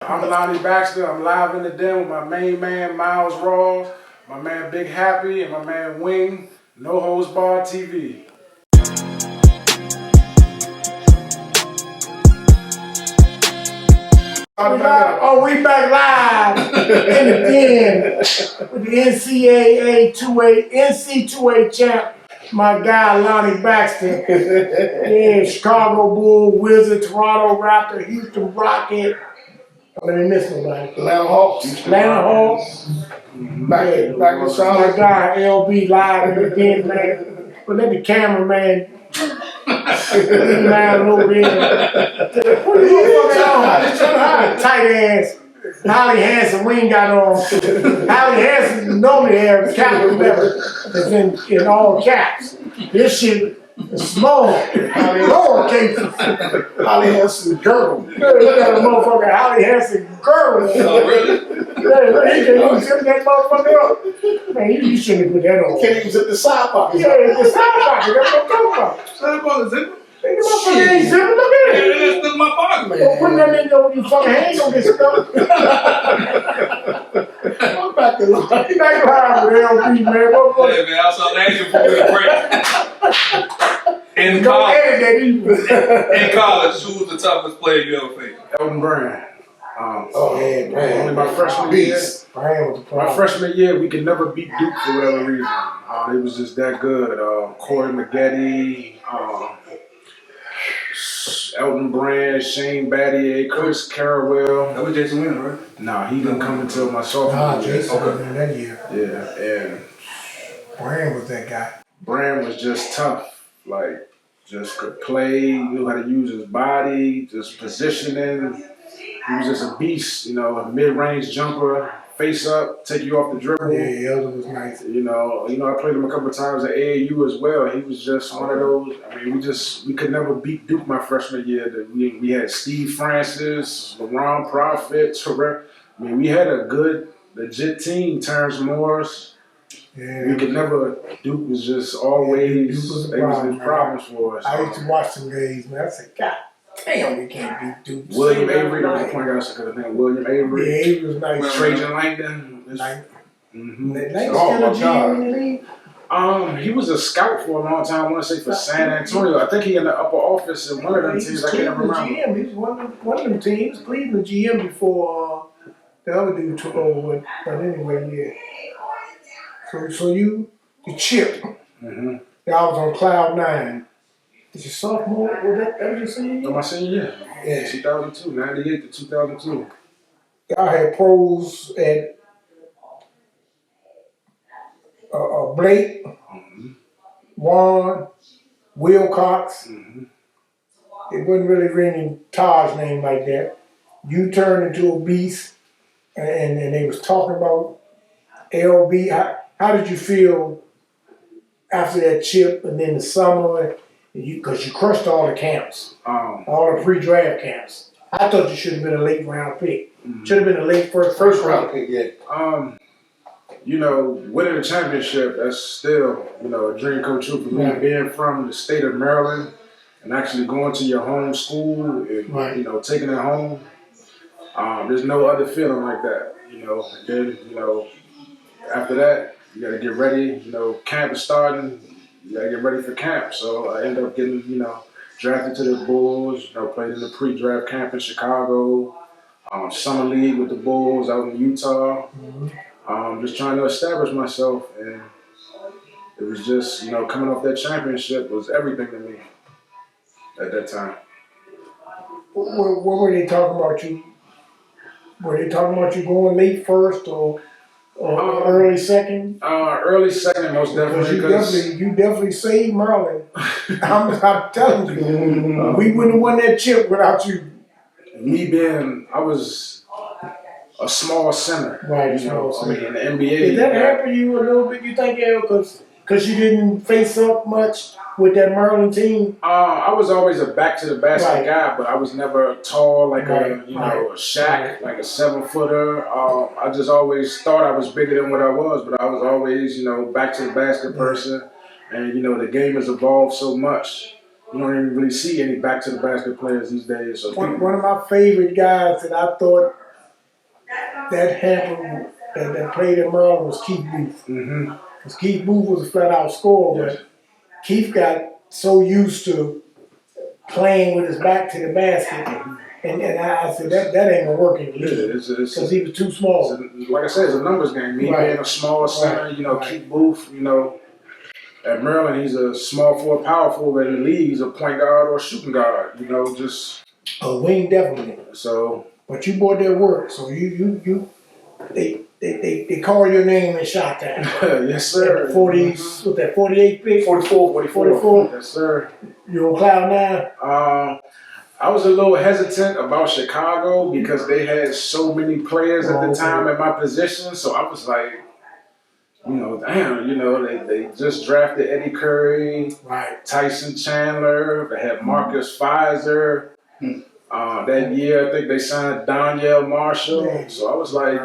I'm Lonnie Baxter. I'm live in the den with my main man, Miles Rawls, my man Big Happy, and my man Wing, No Holds Barred TV. We back live in the den with the NC2A champ, my guy Lonnie Baxter. Yeah, Chicago Bull, Wizard, Toronto Raptor, Houston Rocket. Let me miss nobody. Atlanta Hawks. Back in my guy LB live in the den, man. But let the cameraman live over here. What are you fucking on? Tight ass. Holly Hansen, we ain't got on. Holly Hansen normally has capital letter. It's in all caps. This shit is small. Lower cases. Holly Hansen girdle. Look at the motherfucker Holly Hansen girdle. Oh, really? Yeah, he can't even zip that motherfucker up. Man, you shouldn't have put that on. Can't even zip the side pocket. Yeah, the side pocket. That's what I'm talking about. Side pocket zipper? Hey, the motherfucker ain't zipping. Look at it. Yeah, that's my pocket, man. Don't put that in there when you fucking hand gonna get stuck. I'm back to life. Back live with LB, man. Hey, man, I was asking for a break. In college, who was the toughest player you ever faced? Elton Brand. Man. Only my freshman year. My freshman year, we could never beat Duke for whatever reason. It was just that good. Corey Maggette, Elton Brand, Shane Battier, Chris Carrawell. That was Jason Winner, right? Nah, he didn't come until my sophomore year. Jason in that year. Yeah, and Brand was that guy. Brand was just tough. Like, just could play, knew how to use his body, just positioning. He was just a beast, a mid-range jumper, face up, take you off the dribble. Yeah, Elton was nice. I played him a couple of times at AAU as well. He was just one of those. I mean, we could never beat Duke my freshman year. We had Steve Francis, LeBron Prophet, Terrell. I mean, we had a good, legit team. Terrence Morris. Yeah, we could never. Duke was just always. Duke was a they problem, was problems for us. I used to watch some games, man. I said, God damn, we can't beat Duke. William Avery, that was the point guard I could have named. William Avery. Yeah, Avery was nice. Trajan Langdon. Langdon still a GM in the league? He was a scout for a long time. I want to say for San Antonio. I think he in the upper office in one of them teams. I can't remember. GM. He was one of them teams. Cleveland GM before the other dude took over. But anyway, yeah. So you, the chip. Mm-hmm. I was on cloud 9. Is your sophomore? Was that was your senior year? My senior year. Yeah. 2002, 98 to 2002. I had pros at Blake, Juan, Wilcox. It wasn't really ringing Taj's name like that. You turned into a beast, and they was talking about LB. How did you feel after that chip and then the summer? Because you crushed all the camps, all the pre-draft camps. I thought you should have been a late round pick. Should have been a late first round pick. Yeah. Winning a championship, that's still, a dream come true for me. Being from the state of Maryland and actually going to your home school and, taking it home, there's no other feeling like that, And then, after that, you got to get ready. Camp is starting. You got to get ready for camp. So I ended up getting, drafted to the Bulls. Played in the pre-draft camp in Chicago. Summer league with the Bulls out in Utah. Just trying to establish myself, and it was just, coming off that championship was everything to me at that time. What were they talking about you? Were they talking about you going late first or early second? Early second, most definitely. You definitely saved Maryland. I'm telling you, we wouldn't have won that chip without you. I was a small center, right? In the NBA. Did that happen to you a little bit? You think, because you didn't face up much with that Maryland team? I was always a back to the basket guy, but I was never tall like a Shaq, like a 7-footer. I just always thought I was bigger than what I was, but I was always, back to the basket person. And the game has evolved so much. You don't even really see any back to the basket players these days. So one of my favorite guys that I thought that hamper that played in Maryland was Keith Booth. Because Keith Booth was a flat out scorer, but Keith got so used to playing with his back to the basket, and I said that ain't gonna work in the league because he was too small. Like I said, it's a numbers game. Me being a small center, Keith Booth, at Maryland he's a small forward, power forward. In the league, he's a point guard or shooting guard. Just a wing definitely. So, but you brought their work, so they call your name in shot time. Yes, sir. 48 pick? 44. Yes, sir. You on cloud nine? I was a little hesitant about Chicago because they had so many players at the time at my position. So I was like, damn, they just drafted Eddie Curry, Tyson Chandler, they had Marcus Fizer. That year, I think they signed Danielle Marshall. So I was like,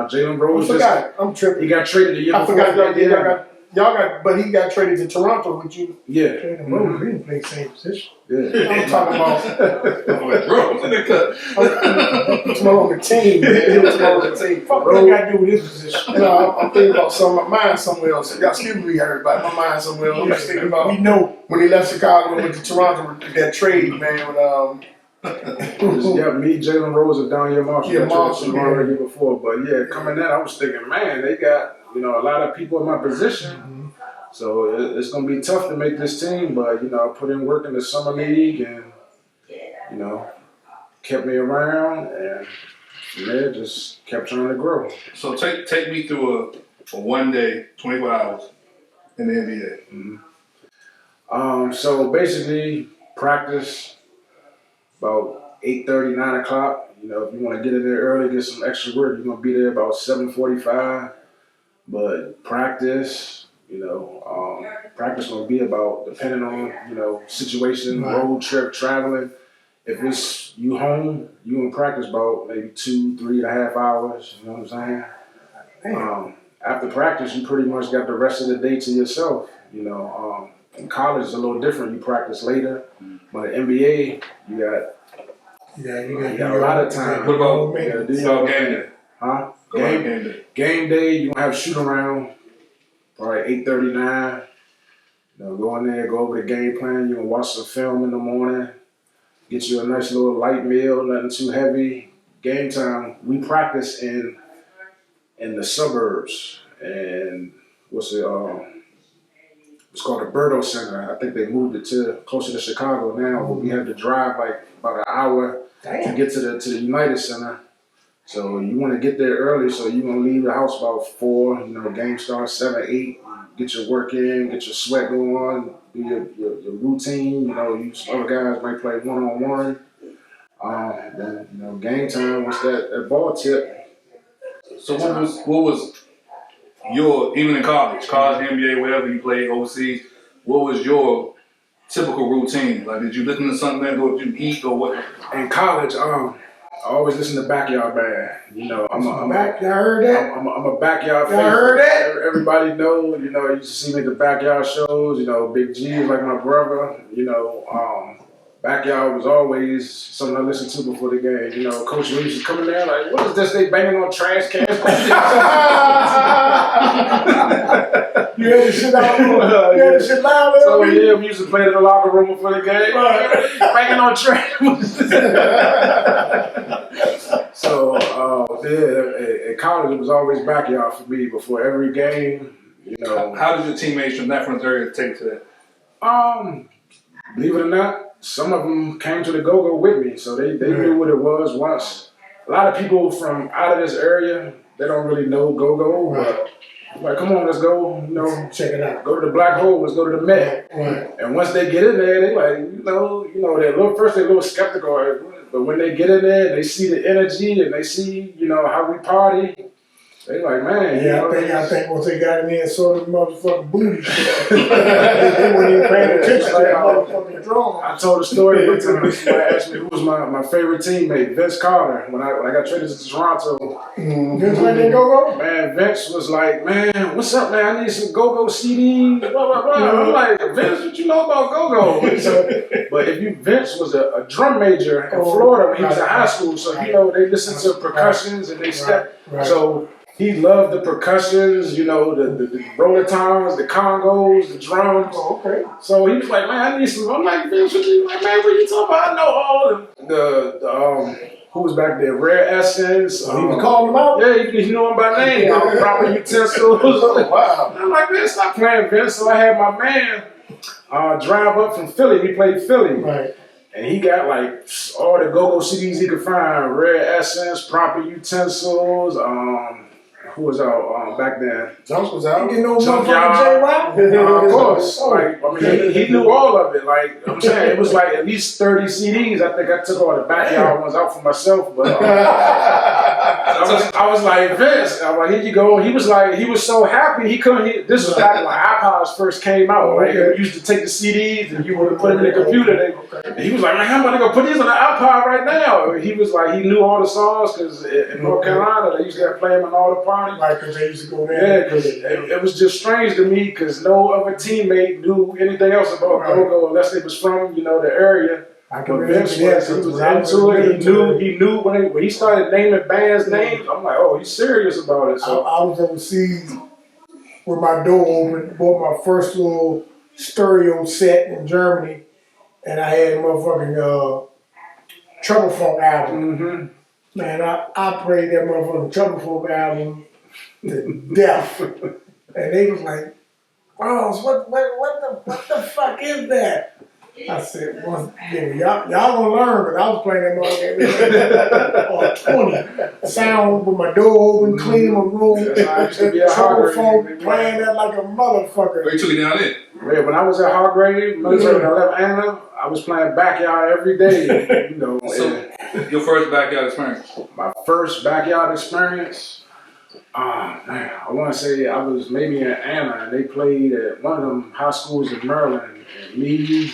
Jalen Rose. I forgot. I'm tripping. He got traded the year before. I forgot but he got traded to Toronto with you. Yeah. Jalen Rose didn't play the same position. Yeah. I'm talking about Rose in the cut. tomorrow on the team, man. He was tomorrow on the team. Fuck what I got to do with this position? I'm thinking about my mind somewhere else. Y'all excuse me, everybody. My mind somewhere else. I'm just thinking about We know. when he left Chicago and went to Toronto with that trade, man, with me, Jalen Rose, and Danielle Marshall. Yeah, Marshall, already before. But yeah, coming in, I was thinking, man, they got a lot of people in my position. So it's gonna be tough to make this team. But I put in work in the summer league, and kept me around, and from there just kept trying to grow. So take me through a 1 day, 24 hours in the NBA. So basically, practice about 8:30, 9 o'clock. If you want to get in there early, get some extra work, you're gonna be there about 7:45. But practice, practice gonna be about depending on situation, road trip, traveling. If it's you home, you in practice about maybe 2, 3.5 hours. You know what I'm saying? After practice, you pretty much got the rest of the day to yourself. In college, it's a little different. You practice later, but in NBA, you got a lot of time. What about game day? Huh? Game day. Game day, you gonna have shoot around, probably 8:39. Go in there, go over the game plan. You gonna watch some film in the morning. Get you a nice little light meal, nothing too heavy. Game time, we practice in the suburbs, and it's called the Berto Center. I think they moved it to closer to Chicago now, but we had to drive like about an hour to get to the United Center. So you want to get there early, so you want to leave the house about 4. Game starts 7, 8. Get your work in, get your sweat going, do your routine. Some other guys might play one-on-one. Then game time, once that ball tip. So what was your, even in college, NBA, wherever you played overseas, what was your typical routine? Like, did you listen to something, or did you eat, or what? In college, I always listen to Backyard Band. I'm a backyard fan. Y'all heard that? Everybody know, you used to see me at the backyard shows, Big G is like my brother, backyard was always something I listened to before the game. Coach Reeves is coming there like, what is this? They banging on trash cans? You had the shit out. You had the shit loud. So yeah, we used to play in the locker room before the game. Banging on trash. So at college it was always backyard for me before every game. How did your teammates from that front area take to that? Believe it or not, some of them came to the go-go with me, so they knew what it was once. A lot of people from out of this area, they don't really know go-go, but like, come on, let's go, check it out. Go to the Black Hole, let's go to the Met. And once they get in there, they like, they're a little skeptical, but when they get in there, they see the energy and they see, how we party. They like, man. Yeah, I think once they got in there and saw the motherfucking booty shit, they weren't even paying attention to that motherfucking drum. I told a story one time. Somebody asked me who was my favorite teammate, Vince Carter. When I got traded to Toronto, Vince let that go? Man, Vince was like, man, what's up, man? I need some go-go CDs, blah, blah, blah. I'm like, Vince, what you know about go-go? But Vince was a drum major in Florida when he was in high school, so, you know, they listened to percussions and they step. So he loved the percussions, you know, the roller toms, the congos, the drums. Oh, okay. So he was like, man, I need some. I'm like, Vince, what you like, man, what you talking about? I know all the who was back there? Rare Essence. He was calling them out? Yeah, he knew him by name. Proper Utensils. Wow. I'm like, man, stop playing, Vince. So I had my man drive up from Philly. We played Philly. Right. And he got like all the go-go CDs he could find. Rare Essence, Proper Utensils, who was out back then? Jumps was out. You know motherfucking J-Rock? Of course. Like, I mean, he knew all of it. Like, I'm saying, it was like at least 30 CDs. I think I took all the backyard ones out for myself. But I was like, Vince, I'm like, here you go. He was like, he was so happy. He couldn't. This was back when iPods first came out. Like, you used to take the CDs and you would put them in the computer. And he was like, man, I'm about to go put these on the iPod right now. He was like, he knew all the songs because in North Carolina, they used to play them in all the parties. Right, because they used to go there. Yeah, because it was just strange to me because no other teammate knew anything else about go-go unless they was from, you know, the area. I can But Vince remember was into it. He knew when he started naming bands' names. I'm like, oh, he's serious about it. So I was overseas with my door open, bought my first little stereo set in Germany, and I had a motherfucking Trouble Funk album. Man, I played that motherfucking Trouble Funk album to death. And they was like, Ross, what the fuck is that? I said, well, y'all gonna learn, but I was playing that motherfucker 20. Sound with my door open, clean my room. Trouble Funk, playing that like a motherfucker. Where you took it down there? Yeah, when I was at Hargrave, military, I left Anna, I was playing backyard every day. You know. So, your first backyard experience? My first backyard experience, man, I want to say I was maybe in Anna, and they played at one of them high schools in Maryland. And me,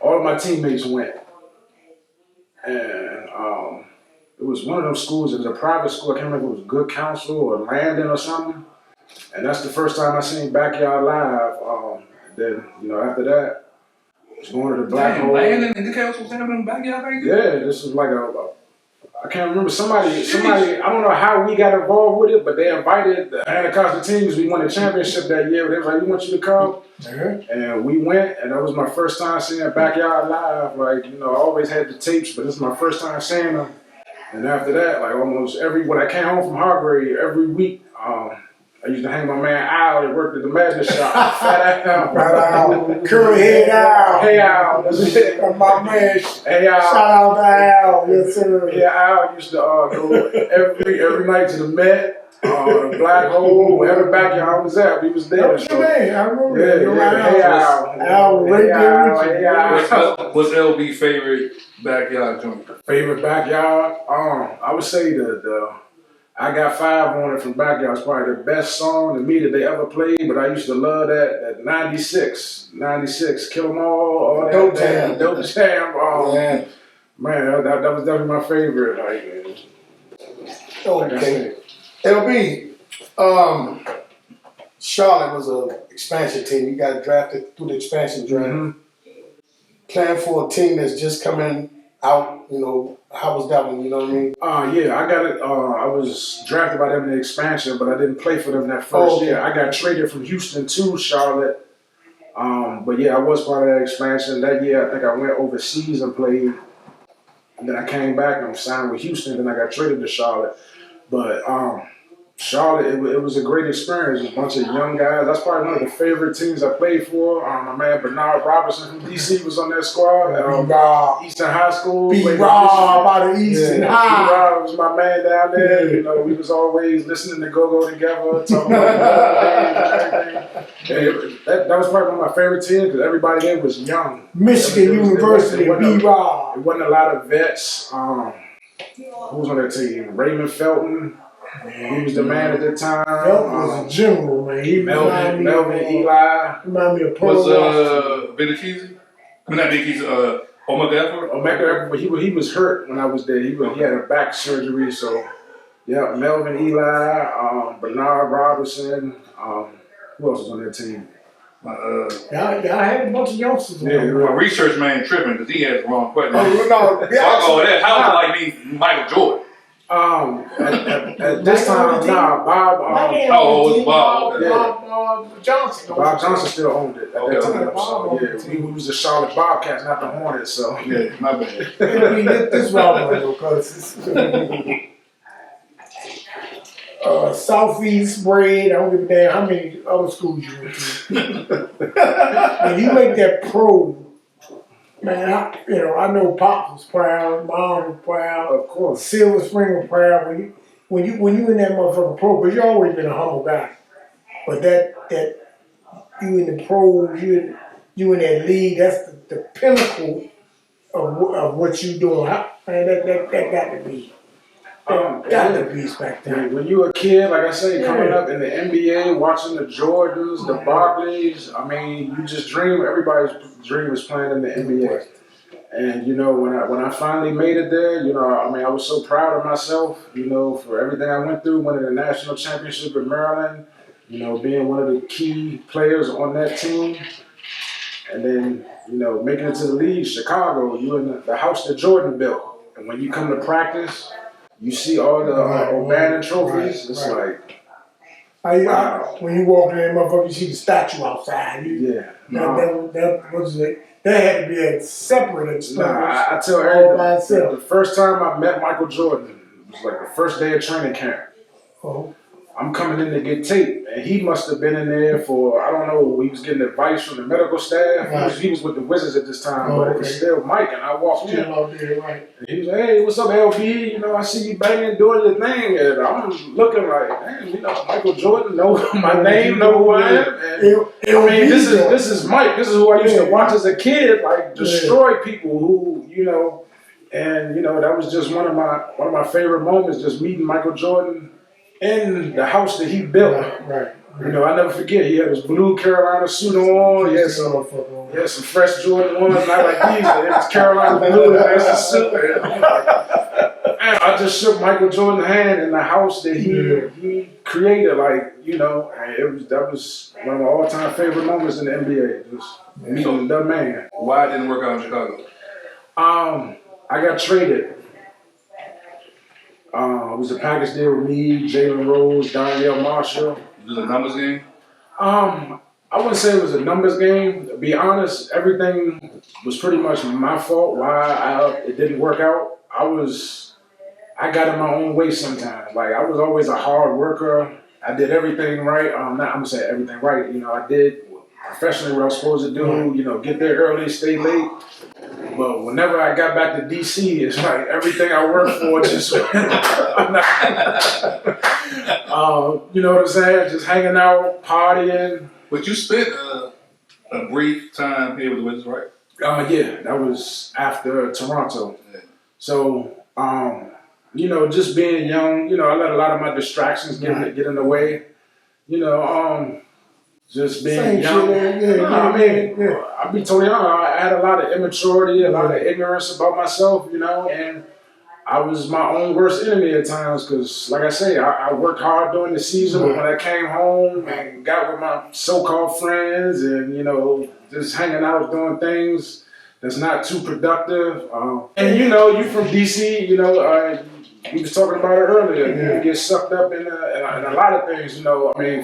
all of my teammates went, and it was one of those schools. It was a private school. I can't remember if it was Good Counsel or Landon or something. And that's the first time I seen backyard live. Then, you know, after that, I was going to the Black Hole. Landon and Good Counsel was having backyard back there? Yeah, this was like I can't remember, somebody, I don't know how we got involved with it, but they invited the Anacostia teams. We won the championship that year. They was like, we want you to come. And we went, and that was my first time seeing Backyard live. Like, you know, I always had the tapes, but this is my first time seeing them. And after that, like almost when I came home from Hargrave, every week, I used to hang my man Al that worked at the Madness shop. Fat Al. Curly head Al. Hey Al. That's my man. Hey Al. Shout out to Al. Yes, sir. Yeah, Al used to go every night to the Met, Black Hole, wherever backyard I was at, we was there. That was your man. I remember that. Hey Al. Al right there with you. Hey Al. What's LB favorite backyard joint? Favorite backyard? I would say the I Got Five on it from Backyard is probably the best song to me that they ever played, but I used to love that 96, Kill 'Em All Dope that Jam. Dope Jam. Man, that was definitely my favorite. Okay. LB, Charlotte was an expansion team. You got drafted through the expansion draft. Playing for a team that's just coming out, you know, how was that one, you know what I mean? Yeah, I got it. I was drafted by them in the expansion, but I didn't play for them that first year. I got traded from Houston to Charlotte. But yeah, I was part of that expansion. That year, I think I went overseas and played. And then I came back and I signed with Houston. Then I got traded to Charlotte. But Charlotte, it was a great experience. A bunch of young guys. That's probably one of the favorite teams I played for. My man Bernard Robertson from DC was on that squad. Eastern High School. B-Rob out of Eastern High. B-Rob was my man down there. You know, we was always listening to go together, talking about everything. That was probably one of my favorite teams because everybody there was young. Michigan University, B-Rob. It wasn't a lot of vets. Who was on that team? Raymond Felton. He was the man at the time. Melvin was a general, man. He Melvin, Eli. Remind me of Pearl Was Washington. Billy Keezy? I mean, not Billy Keezy. Omega Effort? Omega, but he was hurt when I was there. He had a back surgery, so yeah. Melvin, Eli, Bernard Robinson. Who else was on that team? Y'all had a bunch of youngsters. Yeah, My research man tripping because he has the wrong question. Oh, no, So I go, that how like me, Michael Jordan? At this time, Bob. Bob. Bob Johnson. Bob Johnson still owned it at that time. Bob So yeah, we was the Charlotte Bobcats, not the Hornets. So Yeah, my bad. This Robert because Southeast Bread. I don't give a damn how many other schools you went to. When you make that pro, man, I know Pop was proud, Mom was proud, of course, Silver Spring was proud. When you in that motherfucking pro, because you always been a humble guy, but that you in the pros, you in that league, that's the pinnacle of what you doing. Man, that got to be. Got to be spectacular. when you a kid, like I say, coming up in the NBA, watching the Jordans, the Barclays, I mean, you just dream. Everybody's dream is playing in the NBA. And when I finally made it there, I was so proud of myself, for everything I went through, winning the national championship in Maryland, being one of the key players on that team, and then making it to the league, Chicago, you in the house that Jordan built, and when you come to practice, you see all the O'Bannon trophies. It's like, wow. When you walk in there, motherfucker, you see the statue outside. That was it. That had to be a separate experience. I tell everybody, the first time I met Michael Jordan, it was like the first day of training camp. Oh. I'm coming in to get taped, and he must have been in there for, I don't know, he was getting advice from the medical staff. Right. He was with the Wizards at this time, but it was still Mike, and I walked in. Right. And he was like, hey, what's up, LB? I see you banging, doing your thing. And I'm looking like, man, Michael Jordan know my name, know who I am. And this is Mike. This is who I used to watch as a kid, like destroy people who, and that was just one of my favorite moments, just meeting Michael Jordan in the house that he built. Right. I never forget, he had his blue Carolina suit on. He had some fresh Jordan ones, not like these, but it was Carolina blue, and that's the suit. And I just shook Michael Jordan's hand in the house that he created, and that was one of my all-time favorite moments in the NBA, just meeting the man. Why it didn't work out in Chicago? I got traded. It was a package deal with me, Jalen Rose, Donnell Marshall. It was a numbers game? I wouldn't say it was a numbers game. To be honest, everything was pretty much my fault why it didn't work out. I got in my own way sometimes. Like, I was always a hard worker. I did everything right. I'm gonna say everything right. I did professionally what I was supposed to do. Get there early, stay late. But whenever I got back to DC, it's like everything I worked for just, you know what I'm saying? Just hanging out, partying. But you spent a brief time here with the Wizards, right? Yeah, that was after Toronto. Yeah. So, just being young, I let a lot of my distractions get in the way. Just being young. I'll be totally honest. I had a lot of immaturity, a lot of ignorance about myself, and I was my own worst enemy at times because, like I say, I worked hard during the season, but when I came home and got with my so-called friends and, just hanging out doing things that's not too productive. And, you from D.C., we was talking about it earlier. You get sucked up in a lot of things,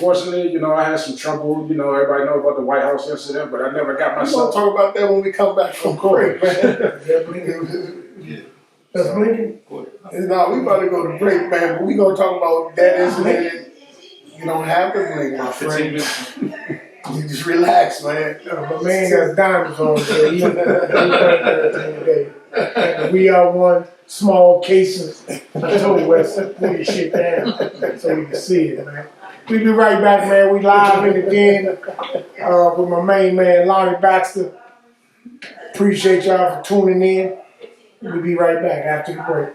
fortunately, I had some trouble. Everybody know about the White House incident, but I never got myself. We'll talk about that when we come back from break, man. That's blinking. No, we about to go to break, man, but we gonna talk about that incident. You don't have to blink, my friend. You just relax, man. My man got diamonds on today. We are one small cases. I told Wes, put your shit down so we can see it, man. We be right back, man. We live in again with my main man, Lonnie Baxter. Appreciate y'all for tuning in. We'll be right back after the break.